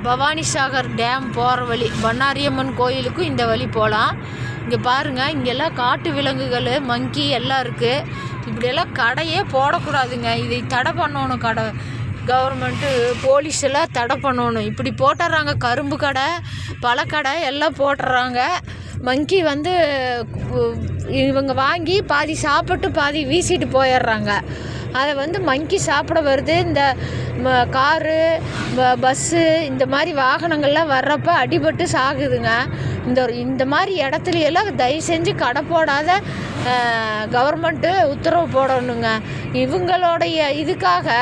Bhavanisagar dam போகிற வழி, பண்ணாரியம்மன் கோயிலுக்கும் இந்த வழி போகலாம். இங்கே பாருங்கள், இங்கெல்லாம் காட்டு விலங்குகள், மங்கி எல்லாம் இருக்குது. இப்படியெல்லாம் கடையே போடக்கூடாதுங்க. இதை தடை பண்ணணும். கவர்மெண்ட்டு போலீஸ் எல்லாம் தடை பண்ணணும். இப்படி போட்டுடுறாங்க. கரும்பு கடை, பழக்கடை எல்லாம் போட்டுடுறாங்க. மங்கி இவங்க வாங்கி பாதி சாப்பிட்டு பாதி வீசிட்டு போயிடுறாங்க. அதை மங்கி சாப்பிட வருது. இந்த காரு, பஸ்ஸு, இந்த மாதிரி வாகனங்கள்லாம் வர்றப்ப அடிபட்டு சாகுதுங்க. இந்த மாதிரி இடத்துலையெல்லாம் தயவு செஞ்சு கடை போடாத கவர்மெண்ட்டு உத்தரவு போடணுங்க. இவங்களுடைய இதுக்காக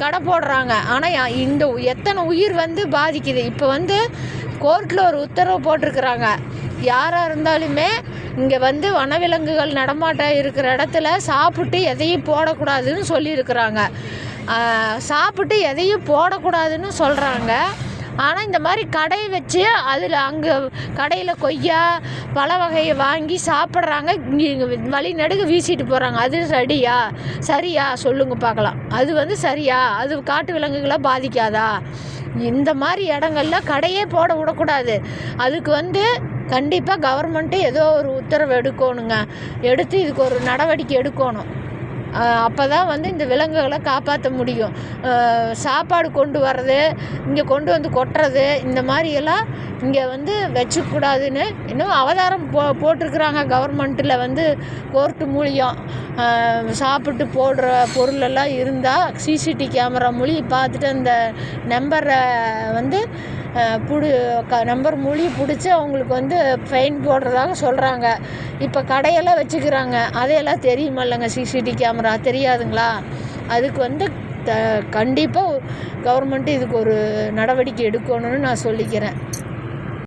கடை போடுறாங்க. ஆனால் எத்தனை உயிர் பாதிக்குது. இப்போ கோர்ட்டில் ஒரு உத்தரவு போட்டிருக்கிறாங்க. யாராக இருந்தாலுமே இங்கே வனவிலங்குகள் நடமாட்டம் இருக்கிற இடத்துல சாப்பிட்டு எதையும் போடக்கூடாதுன்னு சொல்லியிருக்கிறாங்க. சாப்பிட்டு எதையும் போடக்கூடாதுன்னு சொல்கிறாங்க. ஆனால் இந்த மாதிரி கடை வச்சு அதில் அங்கே கடையில் கொய்யா பல வகையை வாங்கி சாப்பிட்றாங்க. இங்கே வழி நடுக வீசிட்டு போகிறாங்க. அது சரியா சொல்லுங்கள் பார்க்கலாம். அது சரியா? அது காட்டு விலங்குகளை பாதிக்காதா? இந்த மாதிரி இடங்கள்ல கடையே போட விடக்கூடாது. அதுக்கு கண்டிப்பாக கவர்மெண்ட்டு ஏதோ ஒரு உத்தரவு எடுக்கணுங்க. எடுத்து இதுக்கு ஒரு நடவடிக்கை எடுக்கணும். அப்போ தான் இந்த விலங்குகளை காப்பாற்ற முடியும். சாப்பாடு கொண்டு வர்றது, இங்கே கொண்டு கொட்டுறது, இந்த மாதிரியெல்லாம் இங்கே வச்சுக்கூடாதுன்னு இன்னும் அவதாரம் போட்டிருக்கிறாங்க. கவர்மெண்ட்டில் கோர்ட்டு மூலியம் சாப்பிட்டு போடுற பொருளெல்லாம் இருந்தால் சிசிடிவி கேமரா மூலியம் பார்த்துட்டு அந்த நம்பரை நம்பர் மூலியம் பிடிச்சி அவங்களுக்கு ஃபைன் போடுறதாக சொல்கிறாங்க. இப்போ கடையெல்லாம் வச்சுக்கிறாங்க. அதையெல்லாம் தெரியுமில்லங்க, சிசிடிவி கேமரா தெரியாதுங்களா? அதுக்கு கண்டிப்பாக கவர்மெண்ட்டு இதுக்கு ஒரு நடவடிக்கை எடுக்கணும்னு நான் சொல்லிக்கிறேன்.